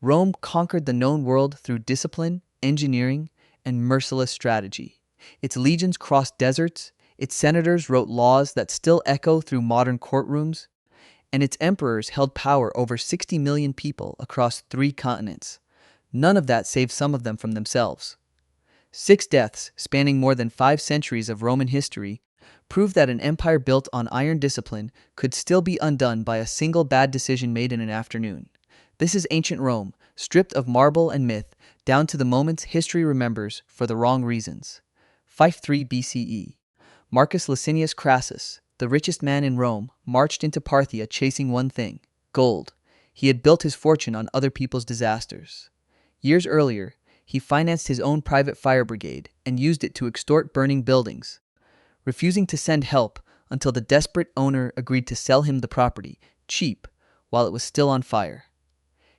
Rome conquered the known world through discipline, engineering, and merciless strategy. Its legions crossed deserts, its senators wrote laws that still echo through modern courtrooms, and its emperors held power over 60 million people across 3 continents. None of that saved some of them from themselves. 6 deaths, spanning more than 5 centuries of Roman history, prove that an empire built on iron discipline could still be undone by a single bad decision made in an afternoon. This is ancient Rome, stripped of marble and myth, down to the moments history remembers for the wrong reasons. 53 BCE. Marcus Licinius Crassus, the richest man in Rome, marched into Parthia chasing one thing: gold. He had built his fortune on other people's disasters. Years earlier, he financed his own private fire brigade and used it to extort burning buildings, refusing to send help until the desperate owner agreed to sell him the property, cheap, while it was still on fire.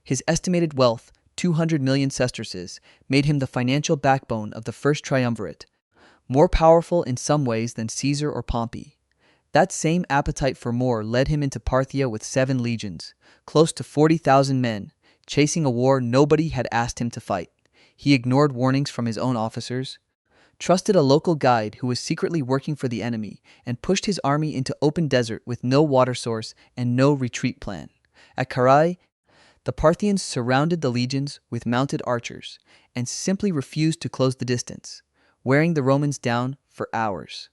His estimated wealth, 200 million sesterces, made him the financial backbone of the first triumvirate, more powerful in some ways than Caesar or Pompey. That same appetite for more led him into Parthia with 7 legions, close to 40,000 men, chasing a war nobody had asked him to fight. He ignored warnings from his own officers, trusted a local guide who was secretly working for the enemy, and pushed his army into open desert with no water source and no retreat plan. At Carus, the Parthians surrounded the legions with mounted archers and simply refused to close the distance, wearing the Romans down for hours.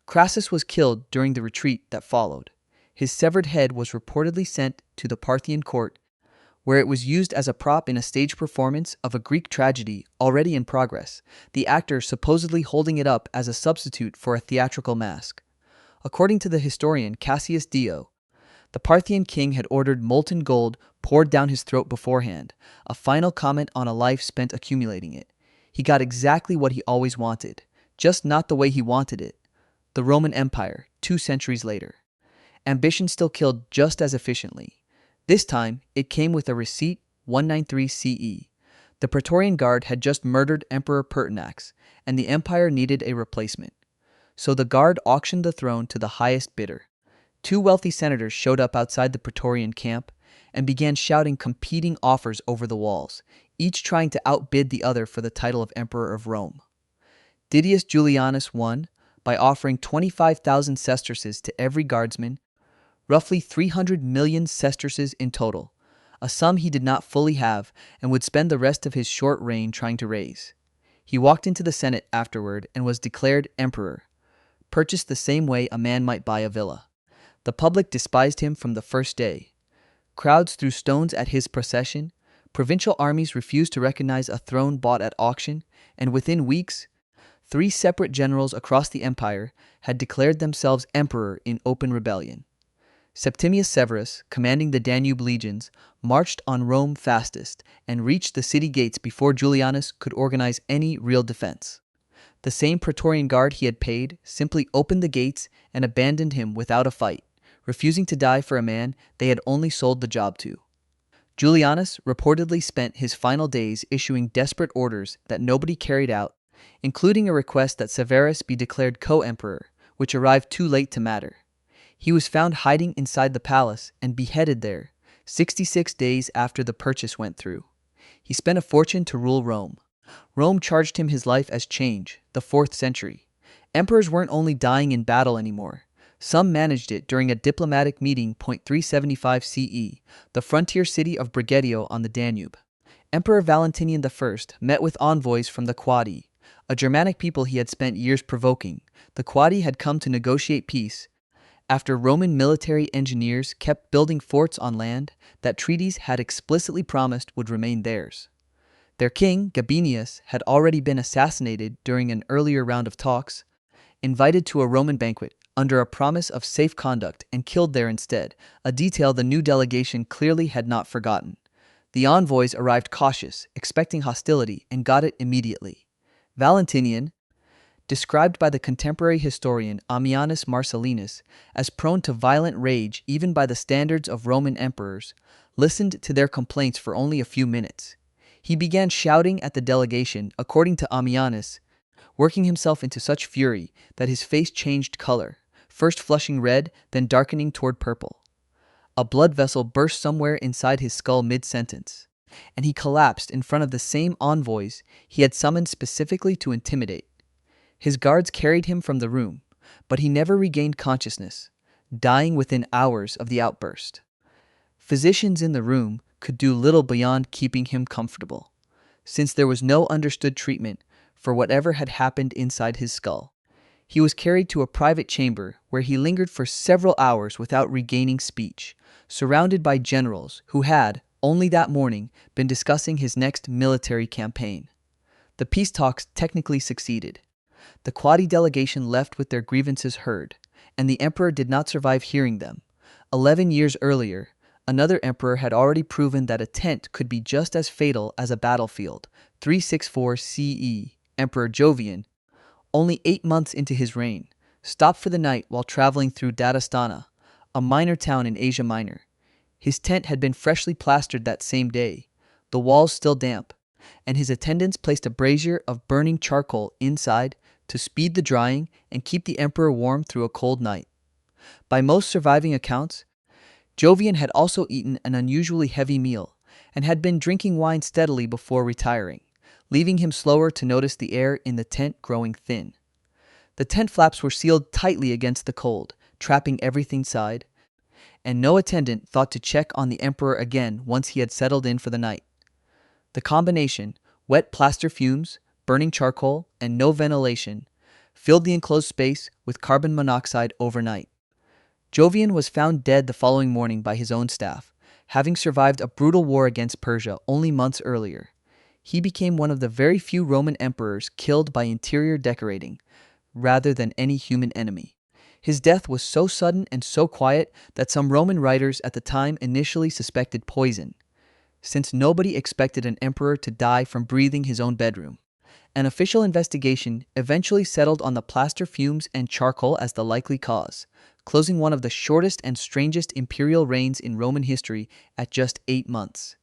Crassus was killed during the retreat that followed. His severed head was reportedly sent to the Parthian court, where it was used as a prop in a stage performance of a Greek tragedy already in progress, the actor supposedly holding it up as a substitute for a theatrical mask. According to the historian Cassius Dio, the Parthian king had ordered molten gold poured down his throat beforehand, a final comment on a life spent accumulating it. He got exactly what he always wanted, just not the way he wanted it. The Roman Empire, 2 centuries later. Ambition still killed just as efficiently. This time, it came with a receipt, 193 CE. The Praetorian Guard had just murdered Emperor Pertinax, and the empire needed a replacement. So the Guard auctioned the throne to the highest bidder. 2 wealthy senators showed up outside the Praetorian camp and began shouting competing offers over the walls, each trying to outbid the other for the title of Emperor of Rome. Didius Julianus won by offering 25,000 sesterces to every guardsman, roughly 300 million sesterces in total, a sum he did not fully have and would spend the rest of his short reign trying to raise. He walked into the Senate afterward and was declared emperor, purchased the same way a man might buy a villa. The public despised him from the first day. Crowds threw stones at his procession, provincial armies refused to recognize a throne bought at auction, and within weeks, 3 separate generals across the empire had declared themselves emperor in open rebellion. Septimius Severus, commanding the Danube legions, marched on Rome fastest and reached the city gates before Julianus could organize any real defense. The same Praetorian Guard he had paid simply opened the gates and abandoned him without a fight, refusing to die for a man they had only sold the job to. Julianus reportedly spent his final days issuing desperate orders that nobody carried out, including a request that Severus be declared co-emperor, which arrived too late to matter. He was found hiding inside the palace and beheaded there, 66 days after the purchase went through. He spent a fortune to rule Rome. Rome charged him his life as change, the 4th century. Emperors weren't only dying in battle anymore. Some managed it during a diplomatic meeting. 375 CE, the frontier city of Brigetio on the Danube. Emperor Valentinian I met with envoys from the Quadi, a Germanic people he had spent years provoking. The Quadi had come to negotiate peace after Roman military engineers kept building forts on land that treaties had explicitly promised would remain theirs. Their king, Gabinius, had already been assassinated during an earlier round of talks, invited to a Roman banquet under a promise of safe conduct and killed there instead, a detail the new delegation clearly had not forgotten. The envoys arrived cautious, expecting hostility, and got it immediately. Valentinian, described by the contemporary historian Ammianus Marcellinus as prone to violent rage even by the standards of Roman emperors, listened to their complaints for only a few minutes. He began shouting at the delegation, according to Ammianus, working himself into such fury that his face changed color, first flushing red, then darkening toward purple. A blood vessel burst somewhere inside his skull mid-sentence. and he collapsed in front of the same envoys he had summoned specifically to intimidate. His guards carried him from the room, but he never regained consciousness, dying within hours of the outburst. Physicians in the room could do little beyond keeping him comfortable, since there was no understood treatment for whatever had happened inside his skull. He was carried to a private chamber where he lingered for several hours without regaining speech, surrounded by generals who had, only that morning, been discussing his next military campaign. The peace talks technically succeeded. The Quadi delegation left with their grievances heard, and the emperor did not survive hearing them. 11 years earlier, another emperor had already proven that a tent could be just as fatal as a battlefield. 364 CE, Emperor Jovian, only 8 months into his reign, stopped for the night while traveling through Dadastana, a minor town in Asia Minor. His tent had been freshly plastered that same day, the walls still damp, and his attendants placed a brazier of burning charcoal inside to speed the drying and keep the emperor warm through a cold night. By most surviving accounts, Jovian had also eaten an unusually heavy meal and had been drinking wine steadily before retiring, leaving him slower to notice the air in the tent growing thin. The tent flaps were sealed tightly against the cold, trapping everything inside, and no attendant thought to check on the emperor again once he had settled in for the night. The combination, wet plaster fumes, burning charcoal, and no ventilation, filled the enclosed space with carbon monoxide overnight. Jovian was found dead the following morning by his own staff, having survived a brutal war against Persia only months earlier. He became one of the very few Roman emperors killed by interior decorating, rather than any human enemy. His death was so sudden and so quiet that some Roman writers at the time initially suspected poison, since nobody expected an emperor to die from breathing his own bedroom. An official investigation eventually settled on the plaster fumes and charcoal as the likely cause, closing one of the shortest and strangest imperial reigns in Roman history at just 8 months.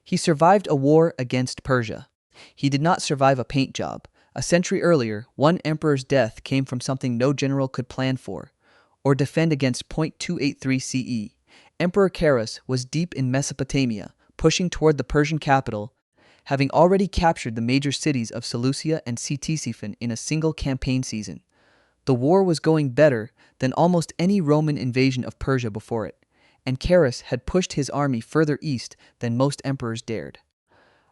He survived a war against Persia. He did not survive a paint job. A century earlier, one emperor's death came from something no general could plan for, or defend against. 283 CE. Emperor Carus was deep in Mesopotamia, pushing toward the Persian capital, having already captured the major cities of Seleucia and Ctesiphon in a single campaign season. The war was going better than almost any Roman invasion of Persia before it, and Carus had pushed his army further east than most emperors dared.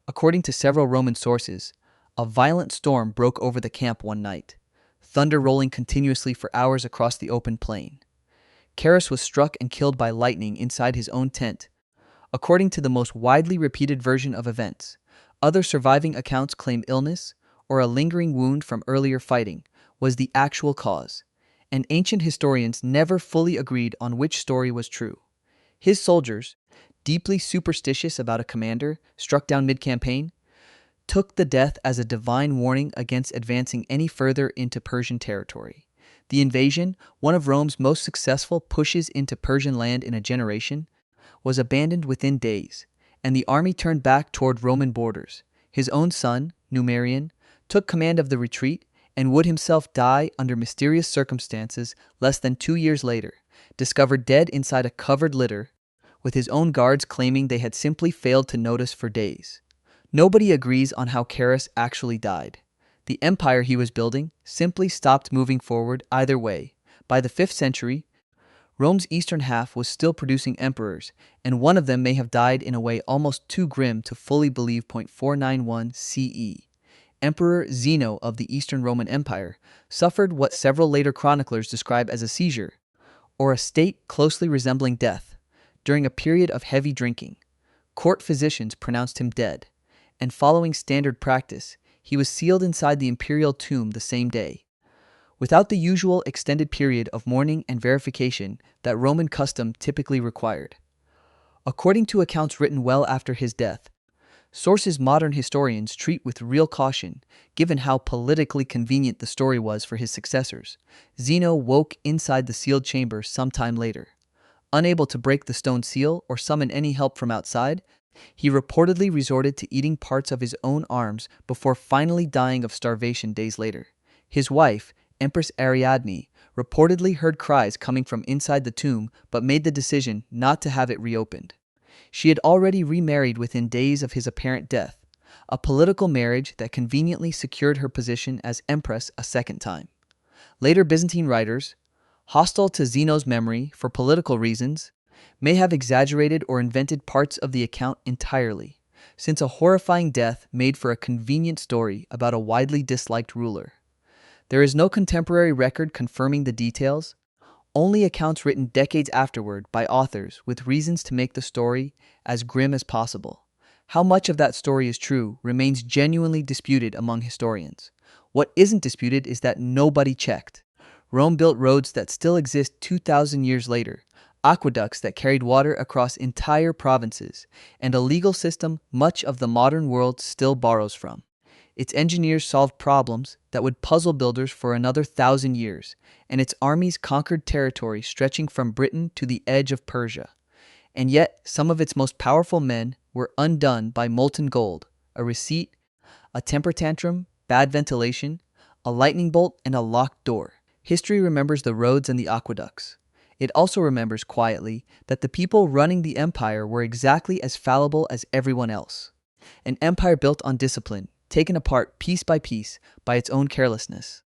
According to several Roman sources, a violent storm broke over the camp one night, thunder rolling continuously for hours across the open plain. Carus was struck and killed by lightning inside his own tent. According to the most widely repeated version of events, other surviving accounts claim illness or a lingering wound from earlier fighting was the actual cause, and ancient historians never fully agreed on which story was true. His soldiers, deeply superstitious about a commander struck down mid-campaign, took the death as a divine warning against advancing any further into Persian territory. The invasion, one of Rome's most successful pushes into Persian land in a generation, was abandoned within days, and the army turned back toward Roman borders. His own son, Numerian, took command of the retreat and would himself die under mysterious circumstances less than 2 years later, discovered dead inside a covered litter, with his own guards claiming they had simply failed to notice for days. Nobody agrees on how Carus actually died. The empire he was building simply stopped moving forward either way. By the 5th century, Rome's eastern half was still producing emperors, and one of them may have died in a way almost too grim to fully believe. 491 CE. Emperor Zeno of the Eastern Roman Empire suffered what several later chroniclers describe as a seizure, or a state closely resembling death, during a period of heavy drinking. Court physicians pronounced him dead, and following standard practice, he was sealed inside the imperial tomb the same day, without the usual extended period of mourning and verification that Roman custom typically required. According to accounts written well after his death, sources modern historians treat with real caution, given how politically convenient the story was for his successors. Zeno woke inside the sealed chamber sometime later. Unable to break the stone seal or summon any help from outside, he reportedly resorted to eating parts of his own arms before finally dying of starvation days later. His wife, Empress Ariadne, reportedly heard cries coming from inside the tomb but made the decision not to have it reopened. She had already remarried within days of his apparent death, a political marriage that conveniently secured her position as empress a second time. Later Byzantine writers, hostile to Zeno's memory for political reasons, may have exaggerated or invented parts of the account entirely, since a horrifying death made for a convenient story about a widely disliked ruler. There is no contemporary record confirming the details, only accounts written decades afterward by authors with reasons to make the story as grim as possible. How much of that story is true remains genuinely disputed among historians. What isn't disputed is that nobody checked. Rome built roads that still exist 2,000 years later, aqueducts that carried water across entire provinces, and a legal system much of the modern world still borrows from. Its engineers solved problems that would puzzle builders for another 1,000 years, and its armies conquered territory stretching from Britain to the edge of Persia. And yet, some of its most powerful men were undone by molten gold, a receipt, a temper tantrum, bad ventilation, a lightning bolt, and a locked door. History remembers the roads and the aqueducts. It also remembers quietly that the people running the empire were exactly as fallible as everyone else. An empire built on discipline, taken apart piece by its own carelessness.